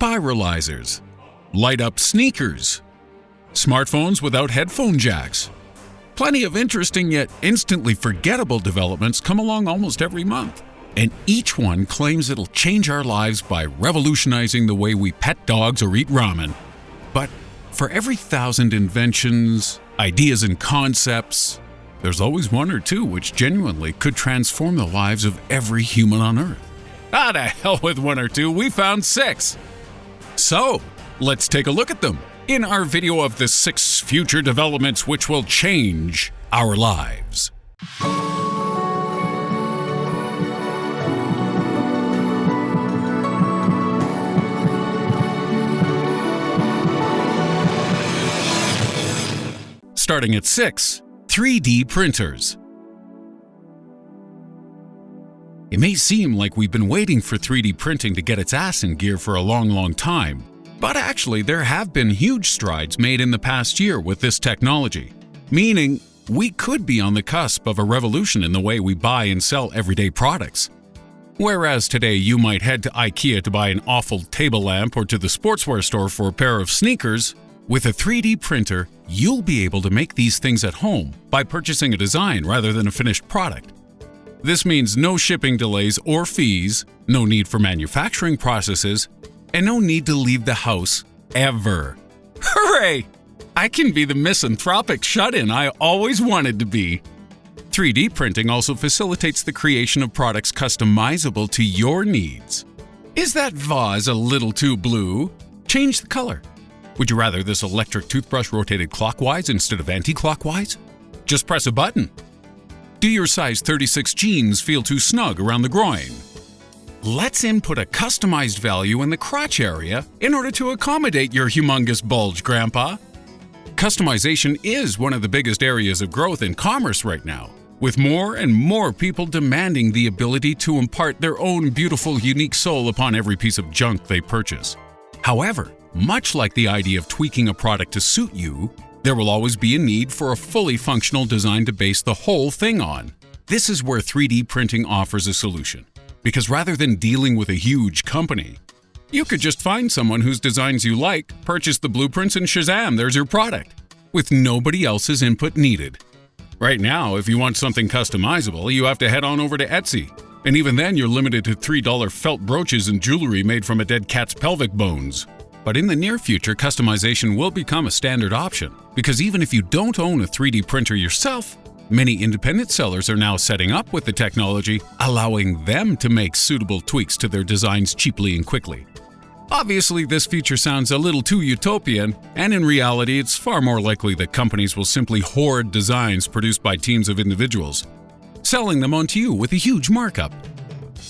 Spiralisers, light-up sneakers, smartphones without headphone jacks. Plenty of interesting yet instantly forgettable developments come along almost every month, and each one claims it'll change our lives by revolutionizing the way we pet dogs or eat ramen. But for every 1,000 inventions, ideas and concepts, there's always one or two which genuinely could transform the lives of every human on Earth. Ah, to hell with one or two, we found 6. So, let's take a look at them in our video of the 6 future developments which will change our lives. Starting at 6, 3D printers. It may seem like we've been waiting for 3D printing to get its ass in gear for a long time, but actually there have been huge strides made in the past year with this technology, meaning we could be on the cusp of a revolution in the way we buy and sell everyday products. Whereas today you might head to IKEA to buy an awful table lamp or to the sportswear store for a pair of sneakers, with a 3D printer, you'll be able to make these things at home by purchasing a design rather than a finished product. This means no shipping delays or fees, no need for manufacturing processes, and no need to leave the house ever. Hooray! I can be the misanthropic shut-in I always wanted to be. 3D printing also facilitates the creation of products customizable to your needs. Is that vase a little too blue? Change the color. Would you rather this electric toothbrush rotated clockwise instead of anti-clockwise? Just press a button. Do your size 36 jeans feel too snug around the groin? Let's input a customized value in the crotch area in order to accommodate your humongous bulge, Grandpa. Customization is one of the biggest areas of growth in commerce right now, with more and more people demanding the ability to impart their own beautiful, unique soul upon every piece of junk they purchase. However, much like the idea of tweaking a product to suit you, there will always be a need for a fully functional design to base the whole thing on. This is where 3D printing offers a solution, because rather than dealing with a huge company, you could just find someone whose designs you like, purchase the blueprints, and shazam, there's your product, with nobody else's input needed. Right now, if you want something customizable, you have to head on over to Etsy, and even then you're limited to $3 felt brooches and jewelry made from a dead cat's pelvic bones. But in the near future, customization will become a standard option, because even if you don't own a 3D printer yourself, many independent sellers are now setting up with the technology, allowing them to make suitable tweaks to their designs cheaply and quickly. Obviously, this feature sounds a little too utopian, and in reality, it's far more likely that companies will simply hoard designs produced by teams of individuals, selling them onto you with a huge markup.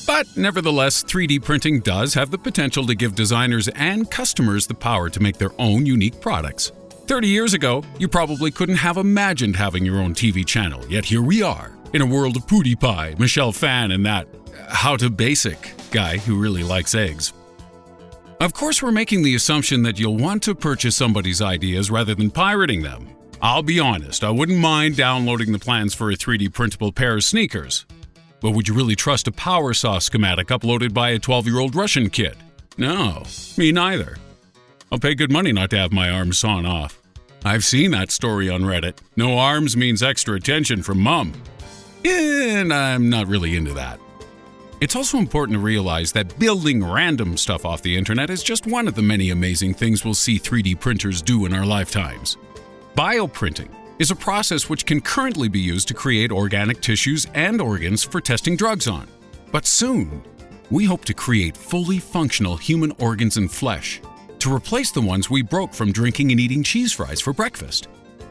But nevertheless, 3D printing does have the potential to give designers and customers the power to make their own unique products. 30 years ago, you probably couldn't have imagined having your own TV channel, yet here we are, in a world of PewDiePie, Michelle Phan, and that How to Basic guy who really likes eggs. Of course, we're making the assumption that you'll want to purchase somebody's ideas rather than pirating them. I'll be honest, I wouldn't mind downloading the plans for a 3D printable pair of sneakers. But would you really trust a power saw schematic uploaded by a 12-year-old Russian kid? No, me neither. I'll pay good money not to have my arms sawn off. I've seen that story on Reddit. No arms means extra attention from Mom. And I'm not really into that. It's also important to realize that building random stuff off the internet is just one of the many amazing things we'll see 3D printers do in our lifetimes. Bioprinting is a process which can currently be used to create organic tissues and organs for testing drugs on. But soon, we hope to create fully functional human organs and flesh to replace the ones we broke from drinking and eating cheese fries for breakfast.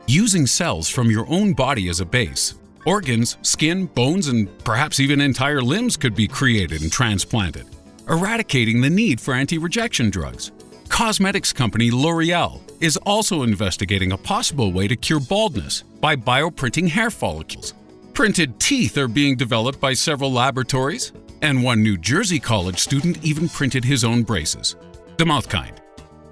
Using cells from your own body as a base, organs, skin, bones, and perhaps even entire limbs could be created and transplanted, eradicating the need for anti-rejection drugs. Cosmetics company L'Oreal is also investigating a possible way to cure baldness by bioprinting hair follicles. Printed teeth are being developed by several laboratories, and one New Jersey college student even printed his own braces. The mouth kind,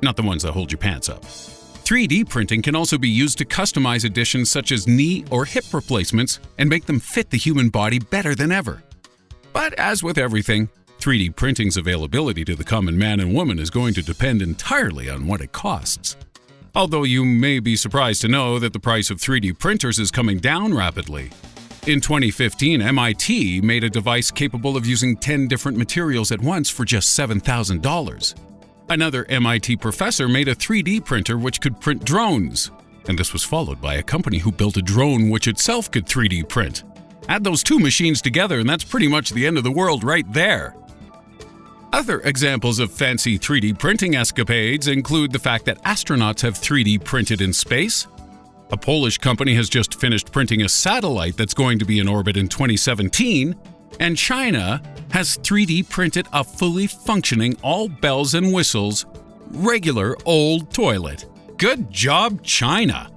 not the ones that hold your pants up. 3D printing can also be used to customize additions such as knee or hip replacements and make them fit the human body better than ever. But as with everything, 3D printing's availability to the common man and woman is going to depend entirely on what it costs. Although you may be surprised to know that the price of 3D printers is coming down rapidly. In 2015, MIT made a device capable of using 10 different materials at once for just $7,000. Another MIT professor made a 3D printer which could print drones, and this was followed by a company who built a drone which itself could 3D print. Add those two machines together and that's pretty much the end of the world right there. Other examples of fancy 3D printing escapades include the fact that astronauts have 3D printed in space. A Polish company has just finished printing a satellite that's going to be in orbit in 2017, and China has 3D printed a fully functioning, all bells and whistles, regular old toilet. Good job, China!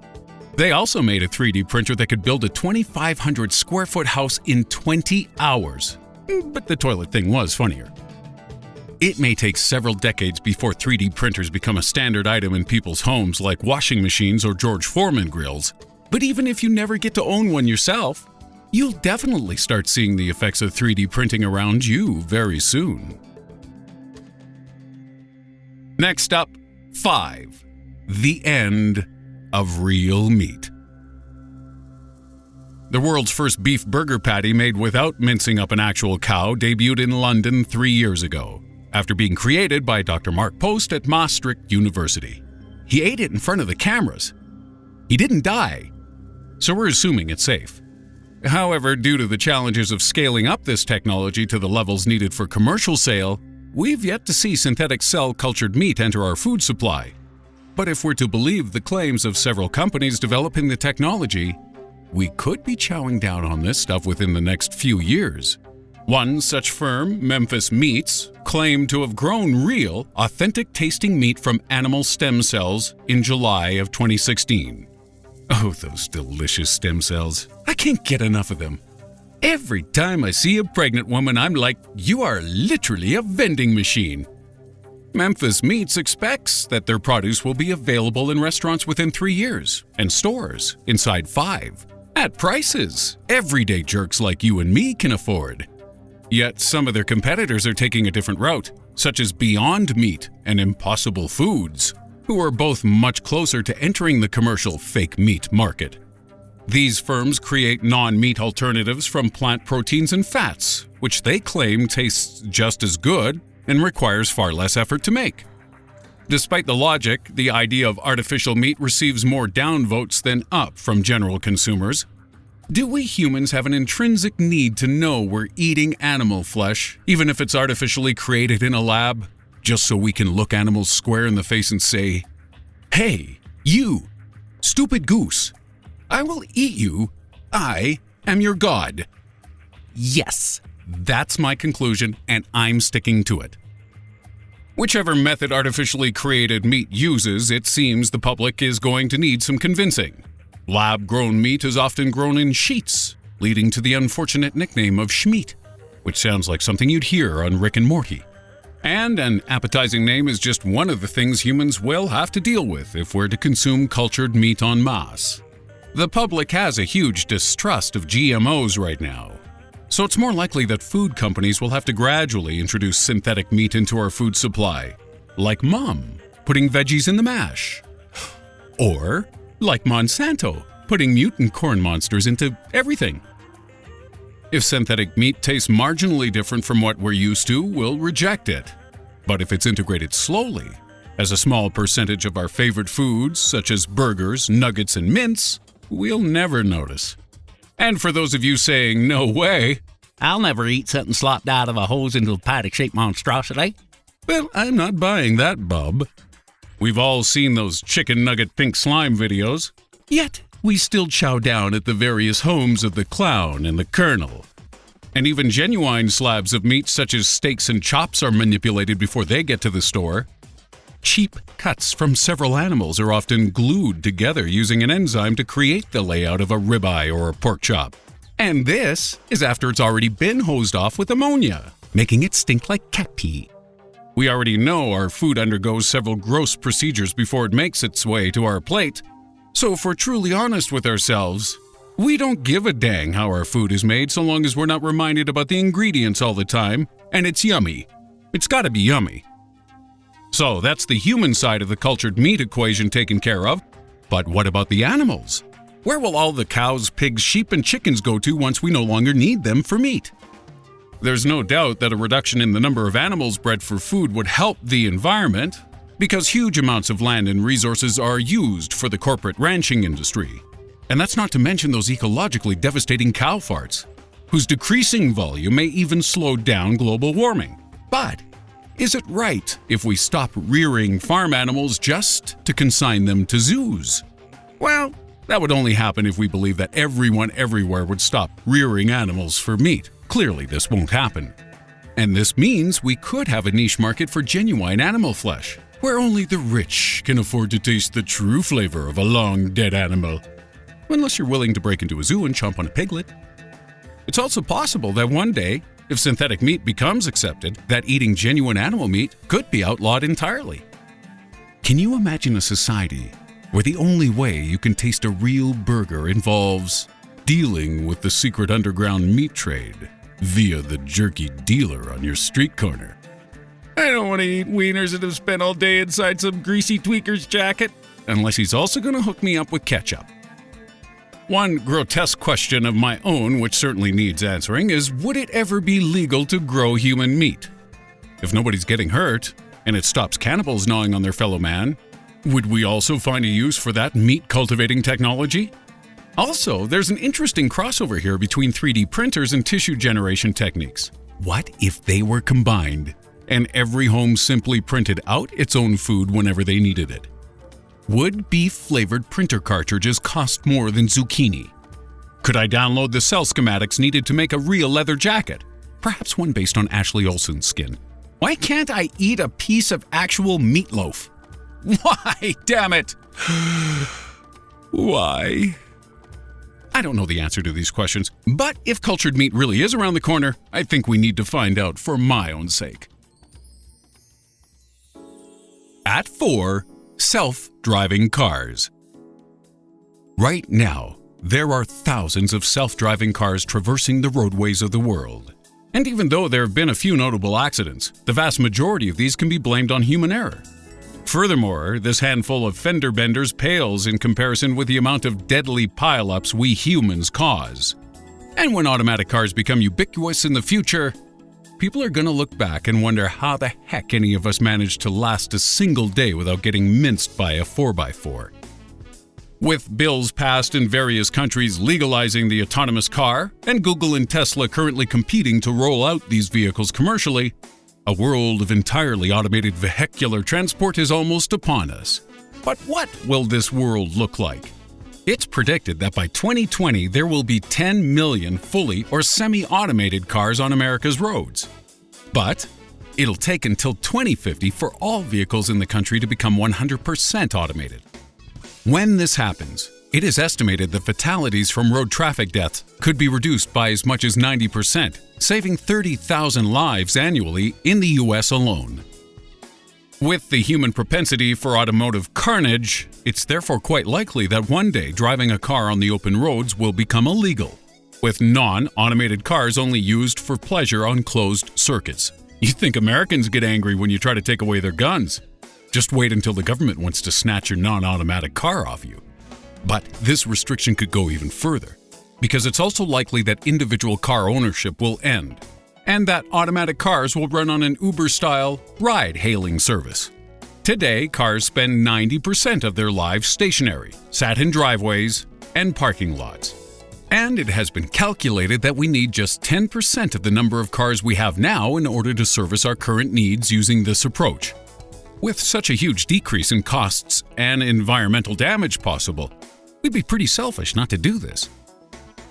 They also made a 3D printer that could build a 2,500 square foot house in 20 hours. But the toilet thing was funnier. It may take several decades before 3D printers become a standard item in people's homes like washing machines or George Foreman grills. But even if you never get to own one yourself, you'll definitely start seeing the effects of 3D printing around you very soon. Next up, 5. The end of real meat. The world's first beef burger patty made without mincing up an actual cow debuted in London 3 years ago, after being created by Dr. Mark Post at MaastrichtUniversity. He ate it in front of the cameras. He didn't die, so we're assuming it's safe. However, due to the challenges of scaling up this technology to the levels needed for commercial sale, we've yet to see synthetic cell-cultured meat enter our food supply. But if we're to believe the claims of several companies developing the technology, we could be chowing down on this stuff within the next few years. One such firm, Memphis Meats, claimed to have grown real, authentic-tasting meat from animal stem cells in July of 2016. Oh, those delicious stem cells. I can't get enough of them. Every time I see a pregnant woman, I'm like, you are literally a vending machine. Memphis Meats expects that their produce will be available in restaurants within 3 years and stores inside 5, at prices everyday jerks like you and me can afford. Yet some of their competitors are taking a different route, such as Beyond Meat and Impossible Foods, who are both much closer to entering the commercial fake meat market. These firms create non-meat alternatives from plant proteins and fats, which they claim tastes just as good and requires far less effort to make. Despite the logic, the idea of artificial meat receives more downvotes than up from general consumers. Do we humans have an intrinsic need to know we're eating animal flesh, even if it's artificially created in a lab, just so we can look animals square in the face and say, "Hey, you, stupid goose, I will eat you. I am your god." Yes, that's my conclusion, and I'm sticking to it. Whichever method artificially created meat uses, it seems the public is going to need some convincing. Lab-grown meat is often grown in sheets, leading to the unfortunate nickname of schmeat, which sounds like something you'd hear on Rick and Morty. And an appetizing name is just one of the things humans will have to deal with if we're to consume cultured meat en masse. The public has a huge distrust of GMOs right now, so it's more likely that food companies will have to gradually introduce synthetic meat into our food supply, like Mom putting veggies in the mash, or like Monsanto putting mutant corn monsters into everything. If synthetic meat tastes marginally different from what we're used to, we'll reject it. But if it's integrated slowly, as a small percentage of our favorite foods, such as burgers, nuggets, and mince, we'll never notice. And for those of you saying, "No way, I'll never eat something slopped out of a hose into a paddock-shaped monstrosity," well, I'm not buying that, bub. We've all seen those chicken nugget pink slime videos, yet we still chow down at the various homes of the clown and the colonel. And even genuine slabs of meat such as steaks and chops are manipulated before they get to the store. Cheap cuts from several animals are often glued together using an enzyme to create the layout of a ribeye or a pork chop. And this is after it's already been hosed off with ammonia, making it stink like cat pee. We already know our food undergoes several gross procedures before it makes its way to our plate. So if we're truly honest with ourselves, We don't give a dang how our food is made so long as we're not reminded about the ingredients all the time, and it's yummy. It's gotta be yummy. So that's the human side of the cultured meat equation taken care of. But what about the animals? Where will all the cows, pigs, sheep, and chickens go to once we no longer need them for meat? There's no doubt that a reduction in the number of animals bred for food would help the environment, because huge amounts of land and resources are used for the corporate ranching industry. And that's not to mention those ecologically devastating cow farts, whose decreasing volume may even slow down global warming. But is it right if we stop rearing farm animals just to consign them to zoos? Well, that would only happen if we believe that everyone everywhere would stop rearing animals for meat. Clearly, this won't happen. And this means we could have a niche market for genuine animal flesh, where only the rich can afford to taste the true flavor of a long-dead animal. Unless you're willing to break into a zoo and chomp on a piglet. It's also possible that one day, if synthetic meat becomes accepted, that eating genuine animal meat could be outlawed entirely. Can you imagine a society where the only way you can taste a real burger involves dealing with the secret underground meat trade via the jerky dealer on your street corner? I don't want to eat wieners that have spent all day inside some greasy tweaker's jacket, unless he's also going to hook me up with ketchup. One grotesque question of my own, which certainly needs answering, is would it ever be legal to grow human meat? If nobody's getting hurt, and it stops cannibals gnawing on their fellow man, would we also find a use for that meat-cultivating technology? Also, there's an interesting crossover here between 3D printers and tissue generation techniques. What if they were combined, and every home simply printed out its own food whenever they needed it? Would beef-flavored printer cartridges cost more than zucchini? Could I download the cell schematics needed to make a real leather jacket? Perhaps one based on Ashley Olsen's skin. Why can't I eat a piece of actual meatloaf? Why, damn it? Why? I don't know the answer to these questions, but if cultured meat really is around the corner, I think we need to find out for my own sake. At 4, self-driving cars. Right now, there are thousands of self-driving cars traversing the roadways of the world. And even though there have been a few notable accidents, the vast majority of these can be blamed on human error. Furthermore, this handful of fender benders pales in comparison with the amount of deadly pileups we humans cause. And when automatic cars become ubiquitous in the future, people are going to look back and wonder how the heck any of us managed to last a single day without getting minced by a 4x4. With bills passed in various countries legalizing the autonomous car, and Google and Tesla currently competing to roll out these vehicles commercially, a world of entirely automated vehicular transport is almost upon us. But what will this world look like? It's predicted that by 2020 there will be 10 million fully or semi-automated cars on America's roads. But it'll take until 2050 for all vehicles in the country to become 100% automated. When this happens, it is estimated that fatalities from road traffic deaths could be reduced by as much as 90%, saving 30,000 lives annually in the US alone. With the human propensity for automotive carnage, it's therefore quite likely that one day driving a car on the open roads will become illegal, with non-automated cars only used for pleasure on closed circuits. You'd think Americans get angry when you try to take away their guns. Just wait until the government wants to snatch your non-automatic car off you. But this restriction could go even further, because it's also likely that individual car ownership will end, and that automatic cars will run on an Uber-style ride-hailing service. Today, cars spend 90% of their lives stationary, sat in driveways and parking lots. And it has been calculated that we need just 10% of the number of cars we have now in order to service our current needs using this approach. With such a huge decrease in costs and environmental damage possible, we'd be pretty selfish not to do this.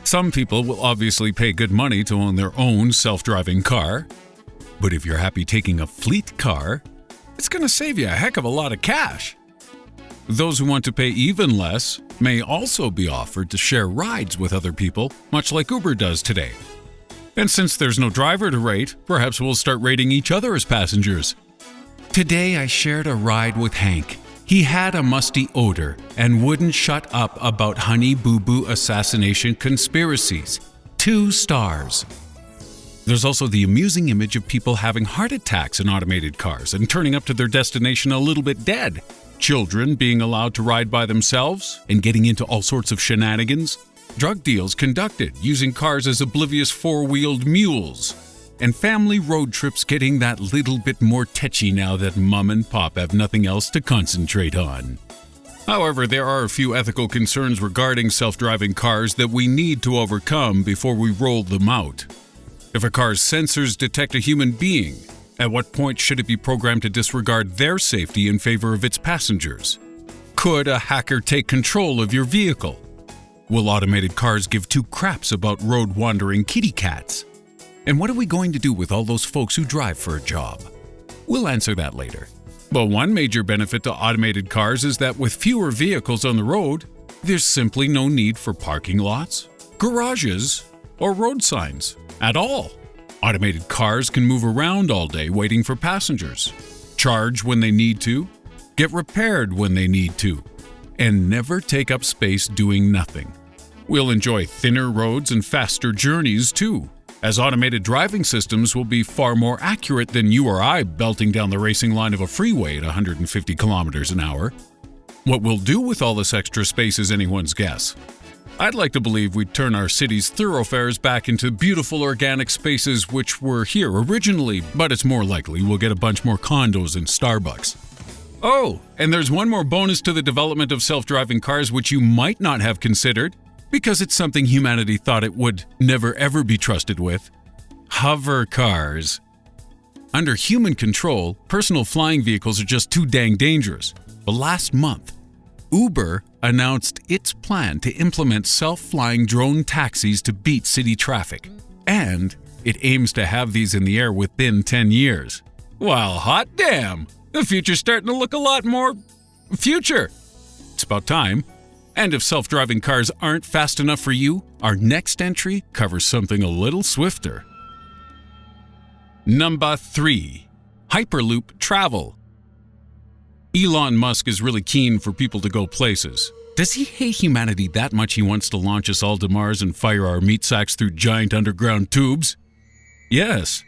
Some people will obviously pay good money to own their own self-driving car, but if you're happy taking a fleet car, it's going to save you a heck of a lot of cash. Those who want to pay even less may also be offered to share rides with other people, much like Uber does today. And since there's no driver to rate, perhaps we'll start rating each other as passengers. Today I shared a ride with Hank. He He had a musty odor and wouldn't shut up about Honey Boo Boo assassination conspiracies. 2 stars. There's also the amusing image of people having heart attacks in automated cars and turning up to their destination a little bit dead. Children being allowed to ride by themselves and getting into all sorts of shenanigans. Drug deals conducted using cars as oblivious 4-wheeled mules. And family road trips getting that little bit more tetchy now that mom and pop have nothing else to concentrate on. However, there are a few ethical concerns regarding self-driving cars that we need to overcome before we roll them out. If a car's sensors detect a human being, at what point should it be programmed to disregard their safety in favor of its passengers? Could a hacker take control of your vehicle? Will automated cars give 2 craps about road-wandering kitty cats? And what are we going to do with all those folks who drive for a job? We'll answer that later. But one major benefit to automated cars is that with fewer vehicles on the road, there's simply no need for parking lots, garages, or road signs at all. Automated cars can move around all day waiting for passengers, charge when they need to, get repaired when they need to, and never take up space doing nothing. We'll enjoy thinner roads and faster journeys too, as automated driving systems will be far more accurate than you or I belting down the racing line of a freeway at 150 kilometers an hour. What we'll do with all this extra space is anyone's guess. I'd like to believe we'd turn our city's thoroughfares back into beautiful organic spaces which were here originally, but it's more likely we'll get a bunch more condos and Starbucks. Oh, and there's one more bonus to the development of self-driving cars which you might not have considered, because it's something humanity thought it would never ever be trusted with. Hover cars. Under human control, personal flying vehicles are just too dang dangerous. But last month, Uber announced its plan to implement self-flying drone taxis to beat city traffic. And it aims to have these in the air within 10 years. Well, hot damn! The future's starting to look a lot more future. It's about time. And if self-driving cars aren't fast enough for you, our next entry covers something a little swifter. Number 3. Hyperloop travel. Elon Musk is really keen for people to go places. Does he hate humanity that much he wants to launch us all to Mars and fire our meat sacks through giant underground tubes? Yes.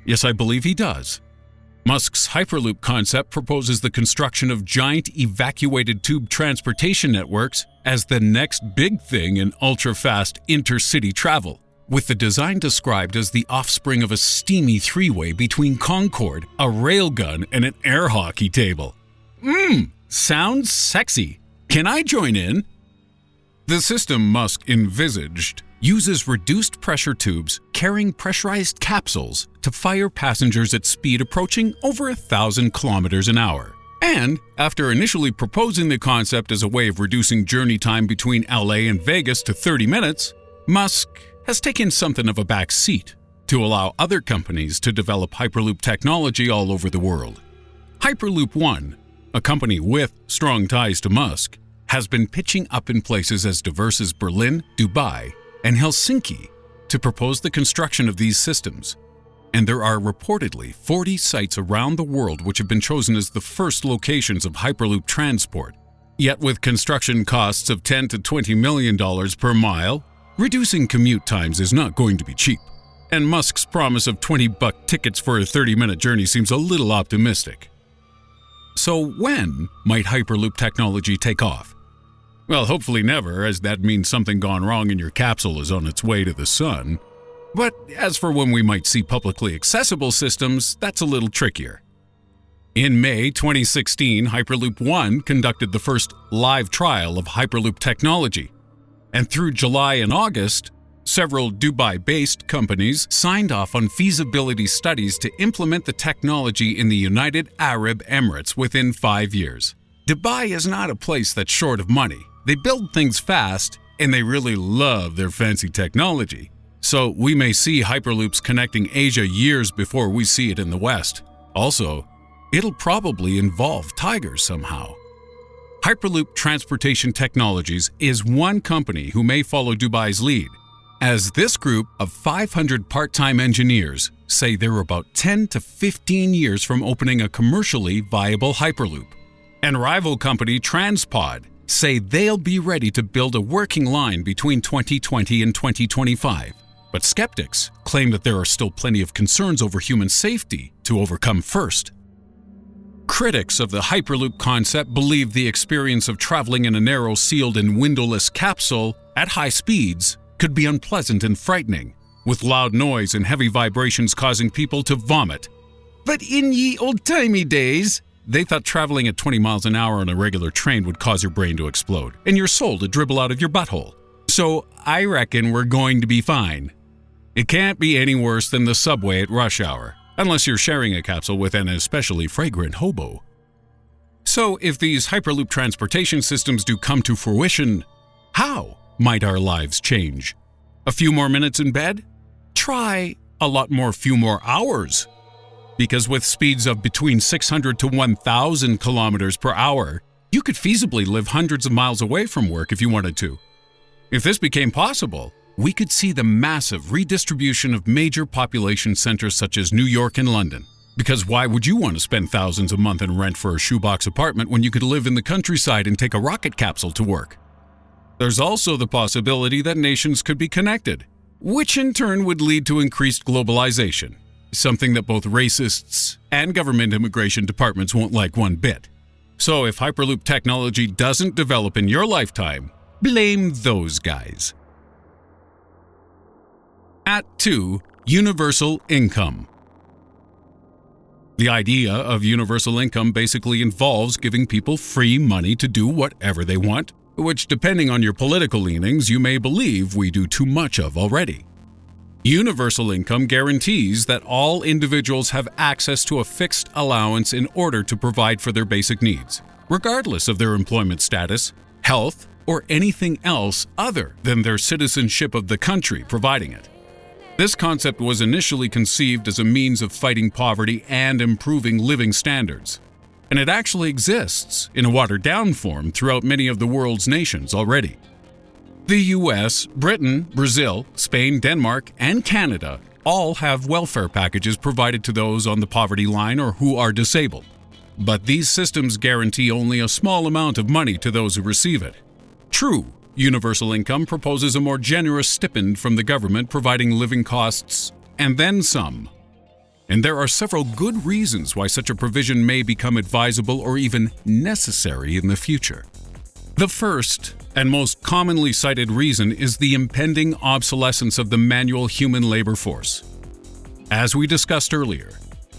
Yes, I believe he does. Musk's Hyperloop concept proposes the construction of giant evacuated tube transportation networks as the next big thing in ultra-fast intercity travel, with the design described as the offspring of a steamy 3-way between Concorde, a railgun, and an air hockey table. Sounds sexy. Can I join in? The system Musk envisaged uses reduced pressure tubes carrying pressurized capsules to fire passengers at speed approaching over 1,000 kilometers an hour. And after initially proposing the concept as a way of reducing journey time between LA and Vegas to 30 minutes, Musk has taken something of a back seat to allow other companies to develop Hyperloop technology all over the world. Hyperloop One, a company with strong ties to Musk, has been pitching up in places as diverse as Berlin, Dubai, and Helsinki to propose the construction of these systems. And there are reportedly 40 sites around the world which have been chosen as the first locations of Hyperloop transport. Yet with construction costs of $10 to $20 million per mile, reducing commute times is not going to be cheap. And Musk's promise of $20 tickets for a 30-minute journey seems a little optimistic. So when might Hyperloop technology take off? Well, hopefully never, as that means something gone wrong and your capsule is on its way to the sun. But as for when we might see publicly accessible systems, that's a little trickier. In May 2016, Hyperloop One conducted the first live trial of Hyperloop technology. And through July and August, several Dubai-based companies signed off on feasibility studies to implement the technology in the United Arab Emirates within 5 years. Dubai is not a place that's short of money. They build things fast, and they really love their fancy technology. So we may see Hyperloops connecting Asia years before we see it in the West. Also, it'll probably involve tigers somehow. Hyperloop Transportation Technologies is one company who may follow Dubai's lead, as this group of 500 part-time engineers say they're about 10 to 15 years from opening a commercially viable Hyperloop. And rival company Transpod say they'll be ready to build a working line between 2020 and 2025. But skeptics claim that there are still plenty of concerns over human safety to overcome first. Critics of the Hyperloop concept believe the experience of traveling in a narrow, sealed and windowless capsule at high speeds could be unpleasant and frightening, with loud noise and heavy vibrations causing people to vomit. But in ye old-timey days, they thought traveling at 20 miles an hour on a regular train would cause your brain to explode and your soul to dribble out of your butthole. So I reckon we're going to be fine. It can't be any worse than the subway at rush hour, unless you're sharing a capsule with an especially fragrant hobo. So if these Hyperloop transportation systems do come to fruition, how might our lives change? A few more minutes in bed? Try a lot more few more hours. Because with speeds of between 600 to 1,000 kilometers per hour, you could feasibly live hundreds of miles away from work if you wanted to. If this became possible, we could see the massive redistribution of major population centers such as New York and London. Because why would you want to spend thousands a month in rent for a shoebox apartment when you could live in the countryside and take a rocket capsule to work? There's also the possibility that nations could be connected, which in turn would lead to increased globalization, something that both racists and government immigration departments won't like one bit. So if Hyperloop technology doesn't develop in your lifetime, blame those guys. At 2, universal income. The idea of universal income basically involves giving people free money to do whatever they want, which, depending on your political leanings, you may believe we do too much of already. Universal income guarantees that all individuals have access to a fixed allowance in order to provide for their basic needs, regardless of their employment status, health, or anything else other than their citizenship of the country providing it. This concept was initially conceived as a means of fighting poverty and improving living standards, and it actually exists in a watered-down form throughout many of the world's nations already. The US, Britain, Brazil, Spain, Denmark, and Canada all have welfare packages provided to those on the poverty line or who are disabled. But these systems guarantee only a small amount of money to those who receive it. True universal income proposes a more generous stipend from the government providing living costs and then some. And there are several good reasons why such a provision may become advisable or even necessary in the future. The first and most commonly cited reason is the impending obsolescence of the manual human labor force. As we discussed earlier,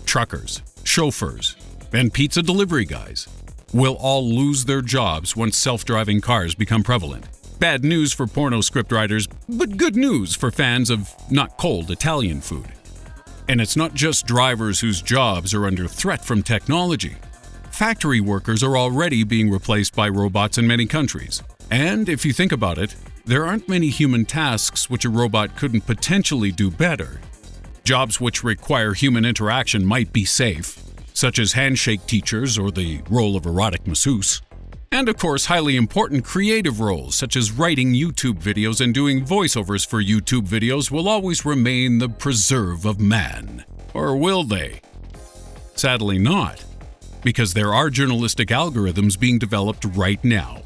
truckers, chauffeurs, and pizza delivery guys will all lose their jobs once self-driving cars become prevalent. Bad news for porno scriptwriters, but good news for fans of not cold Italian food. And it's not just drivers whose jobs are under threat from technology. Factory workers are already being replaced by robots in many countries. And if you think about it, there aren't many human tasks which a robot couldn't potentially do better. Jobs which require human interaction might be safe, such as handshake teachers or the role of erotic masseuse. And of course, highly important creative roles such as writing YouTube videos and doing voiceovers for YouTube videos will always remain the preserve of man. Or will they? Sadly not, because there are journalistic algorithms being developed right now.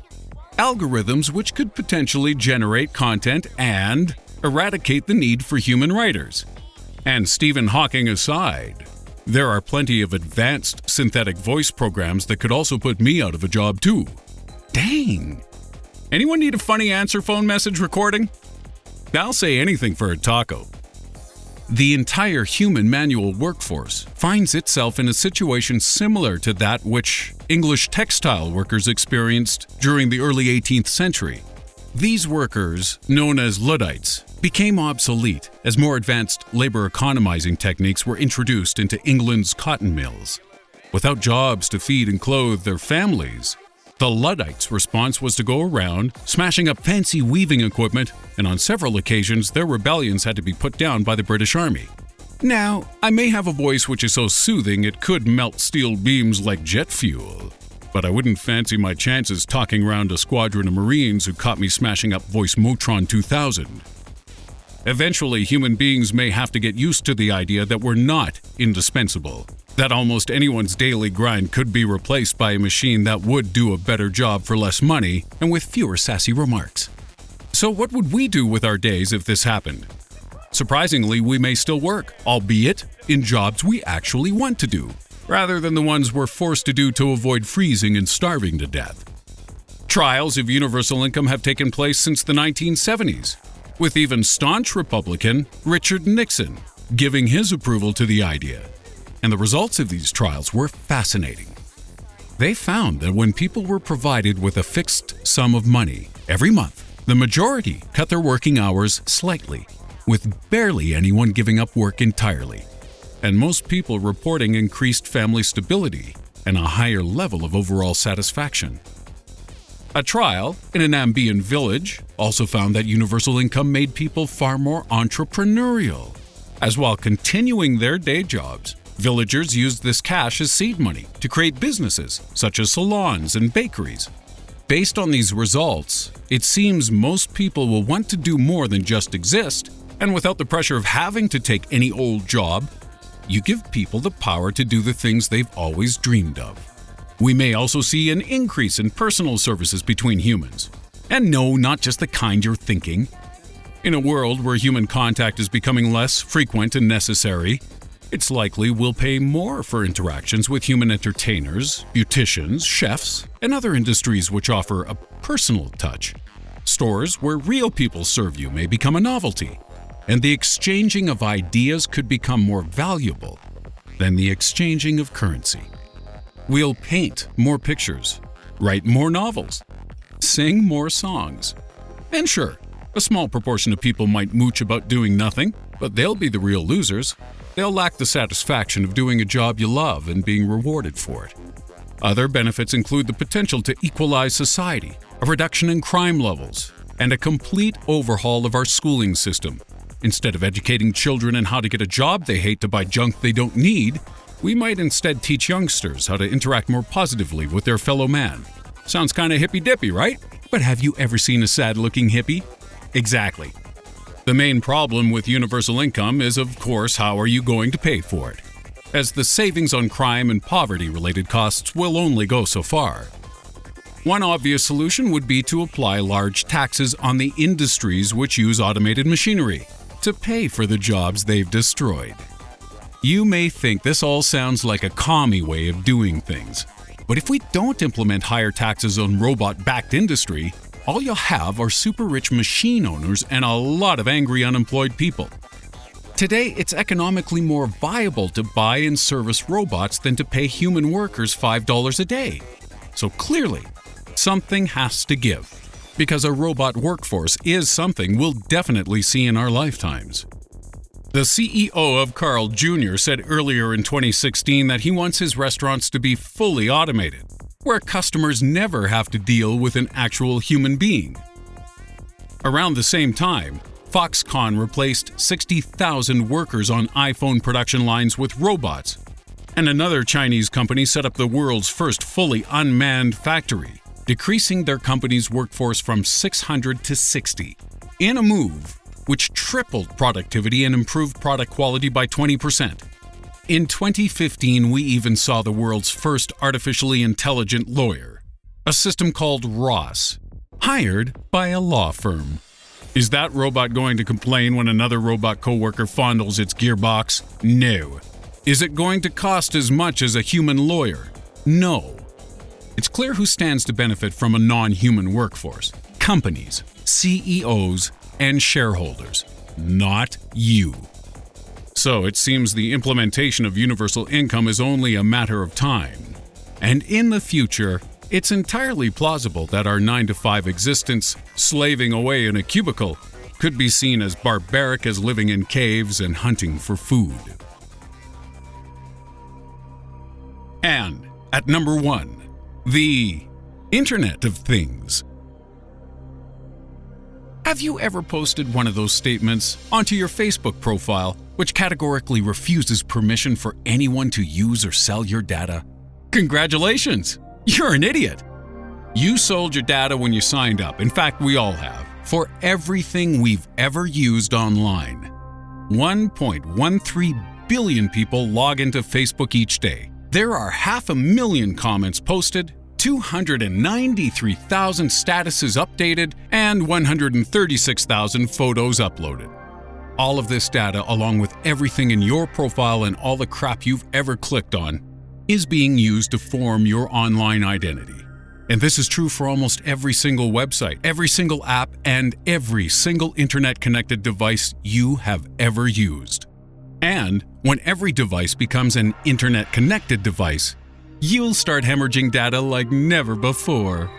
Algorithms which could potentially generate content and eradicate the need for human writers. And Stephen Hawking aside, there are plenty of advanced synthetic voice programs that could also put me out of a job too. Dang! Anyone need a funny answer phone message recording? I'll say anything for a taco. The entire human manual workforce finds itself in a situation similar to that which English textile workers experienced during the early 18th century. These workers, known as Luddites, became obsolete as more advanced labor economizing techniques were introduced into England's cotton mills. Without jobs to feed and clothe their families, the Luddites' response was to go around smashing up fancy weaving equipment, and on several occasions their rebellions had to be put down by the British Army. Now, I may have a voice which is so soothing it could melt steel beams like jet fuel, but I wouldn't fancy my chances talking around a squadron of Marines who caught me smashing up Voice Motron 2000. Eventually, human beings may have to get used to the idea that we're not indispensable, that almost anyone's daily grind could be replaced by a machine that would do a better job for less money and with fewer sassy remarks. So what would we do with our days if this happened? Surprisingly, we may still work, albeit in jobs we actually want to do, rather than the ones we're forced to do to avoid freezing and starving to death. Trials of universal income have taken place since the 1970s, with even staunch Republican Richard Nixon giving his approval to the idea. And the results of these trials were fascinating. They found that when people were provided with a fixed sum of money every month, the majority cut their working hours slightly, with barely anyone giving up work entirely, and most people reporting increased family stability and a higher level of overall satisfaction. A trial in an Ambian village also found that universal income made people far more entrepreneurial, as while continuing their day jobs, villagers used this cash as seed money to create businesses such as salons and bakeries. Based on these results, it seems most people will want to do more than just exist, and without the pressure of having to take any old job, you give people the power to do the things they've always dreamed of. We may also see an increase in personal services between humans. And no, not just the kind you're thinking. In a world where human contact is becoming less frequent and necessary, it's likely we'll pay more for interactions with human entertainers, beauticians, chefs, and other industries which offer a personal touch. Stores where real people serve you may become a novelty, and the exchanging of ideas could become more valuable than the exchanging of currency. We'll paint more pictures, write more novels, sing more songs. And sure, a small proportion of people might mooch about doing nothing, but they'll be the real losers. They'll lack the satisfaction of doing a job you love and being rewarded for it. Other benefits include the potential to equalize society, a reduction in crime levels, and a complete overhaul of our schooling system. Instead of educating children in how to get a job they hate to buy junk they don't need, we might instead teach youngsters how to interact more positively with their fellow man. Sounds kinda hippy-dippy, right? But have you ever seen a sad-looking hippie? Exactly. The main problem with universal income is, of course, how are you going to pay for it? As the savings on crime and poverty-related costs will only go so far. One obvious solution would be to apply large taxes on the industries which use automated machinery to pay for the jobs they've destroyed. You may think this all sounds like a commie way of doing things, but if we don't implement higher taxes on robot-backed industry, all you'll have are super-rich machine owners and a lot of angry unemployed people. Today, it's economically more viable to buy and service robots than to pay human workers $5 a day. So clearly, something has to give, because a robot workforce is something we'll definitely see in our lifetimes. The CEO of Carl Jr. said earlier in 2016 that he wants his restaurants to be fully automated, where customers never have to deal with an actual human being. Around the same time, Foxconn replaced 60,000 workers on iPhone production lines with robots, and another Chinese company set up the world's first fully unmanned factory, decreasing their company's workforce from 600 to 60, in a move which tripled productivity and improved product quality by 20%. In 2015, we even saw the world's first artificially intelligent lawyer, a system called Ross, hired by a law firm. Is that robot going to complain when another robot coworker fondles its gearbox? No. Is it going to cost as much as a human lawyer? No. It's clear who stands to benefit from a non-human workforce: companies, CEOs, and shareholders, not you. So it seems the implementation of universal income is only a matter of time. And in the future, it's entirely plausible that our 9-to-5 existence, slaving away in a cubicle, could be seen as barbaric as living in caves and hunting for food. And at number 1, the Internet of Things. Have you ever posted one of those statements onto your Facebook profile which categorically refuses permission for anyone to use or sell your data? Congratulations! You're an idiot! You sold your data when you signed up. In fact, we all have. for everything we've ever used online. 1.13 billion people log into Facebook each day. There are 500,000 comments posted, 293,000 statuses updated, and 136,000 photos uploaded. All of this data, along with everything in your profile and all the crap you've ever clicked on, is being used to form your online identity. And this is true for almost every single website, every single app, and every single internet-connected device you have ever used. And when every device becomes an internet-connected device, you'll start hemorrhaging data like never before.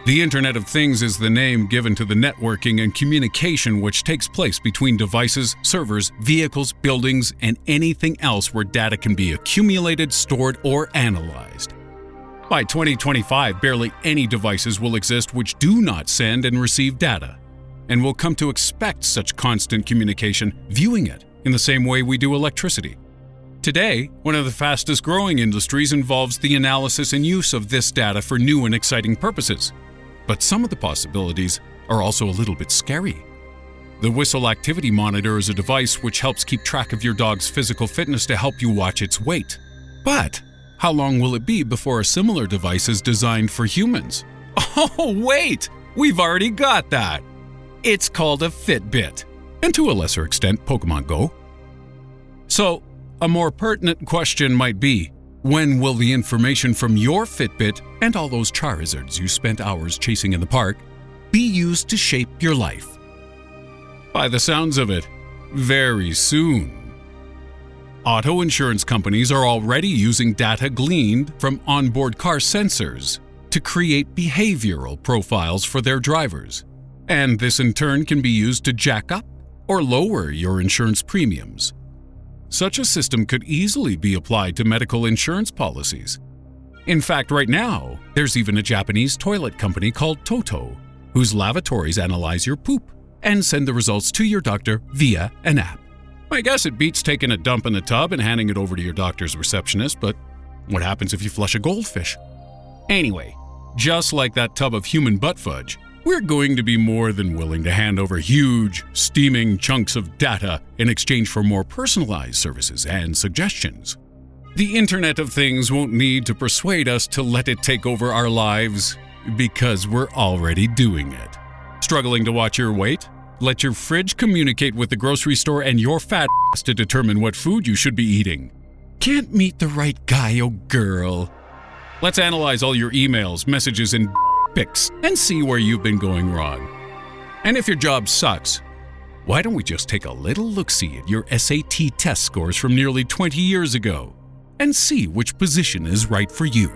The Internet of Things is the name given to the networking and communication which takes place between devices, servers, vehicles, buildings, and anything else where data can be accumulated, stored, or analyzed. By 2025, barely any devices will exist which do not send and receive data, and we'll come to expect such constant communication, viewing it in the same way we do electricity. Today, one of the fastest growing industries involves the analysis and use of this data for new and exciting purposes. But some of the possibilities are also a little bit scary. The Whistle Activity Monitor is a device which helps keep track of your dog's physical fitness to help you watch its weight. But how long will it be before a similar device is designed for humans? Oh, wait! We've already got that! It's called a Fitbit, and to a lesser extent, Pokemon Go. So, a more pertinent question might be, when will the information from your Fitbit and all those Charizards you spent hours chasing in the park be used to shape your life? By the sounds of it, very soon. Auto insurance companies are already using data gleaned from onboard car sensors to create behavioral profiles for their drivers, and this in turn can be used to jack up or lower your insurance premiums. Such a system could easily be applied to medical insurance policies. In fact, right now, there's even a Japanese toilet company called Toto, whose lavatories analyze your poop and send the results to your doctor via an app. I guess it beats taking a dump in the tub and handing it over to your doctor's receptionist, but what happens if you flush a goldfish? Anyway, just like that tub of human butt fudge, we're going to be more than willing to hand over huge, steaming chunks of data in exchange for more personalized services and suggestions. The Internet of Things won't need to persuade us to let it take over our lives, because we're already doing it. Struggling to watch your weight? Let your fridge communicate with the grocery store and your fat ass to determine what food you should be eating. Can't meet the right guy or girl? Let's analyze all your emails, messages, and pics and see where you've been going wrong. And if your job sucks, why don't we just take a little look-see at your SAT test scores from nearly 20 years ago and see which position is right for you?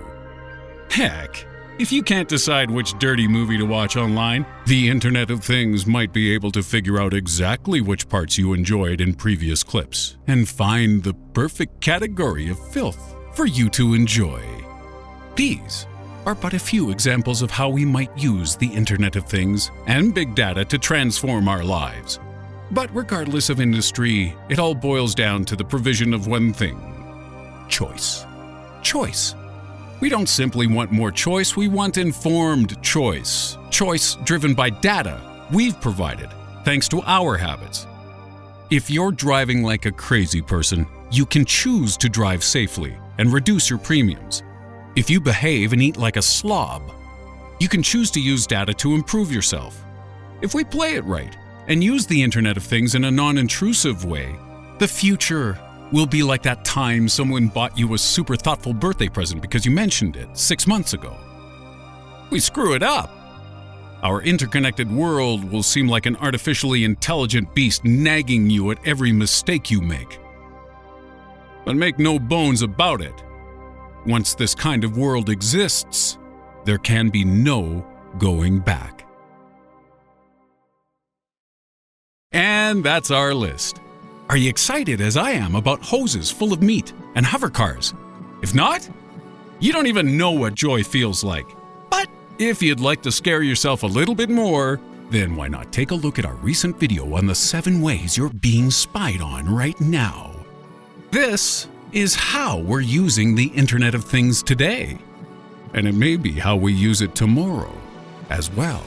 Heck, if you can't decide which dirty movie to watch online, the Internet of Things might be able to figure out exactly which parts you enjoyed in previous clips and find the perfect category of filth for you to enjoy. These are but a few examples of how we might use the Internet of Things and big data to transform our lives. But regardless of industry, it all boils down to the provision of one thing: choice. Choice. We don't simply want more choice, we want informed choice. Choice driven by data we've provided, thanks to our habits. If you're driving like a crazy person, you can choose to drive safely and reduce your premiums. If you behave and eat like a slob, you can choose to use data to improve yourself. If we play it right and use the Internet of Things in a non-intrusive way, the future will be like that time someone bought you a super thoughtful birthday present because you mentioned it 6 months ago. We screw it up. Our interconnected world will seem like an artificially intelligent beast nagging you at every mistake you make. But make no bones about it, once this kind of world exists, there can be no going back. And that's our list. Are you excited as I am about hoses full of meat and hover cars? If not, you don't even know what joy feels like. But if you'd like to scare yourself a little bit more, then why not take a look at our recent video on the 7 ways you're being spied on right now. This is how we're using the Internet of Things today. And it may be how we use it tomorrow as well.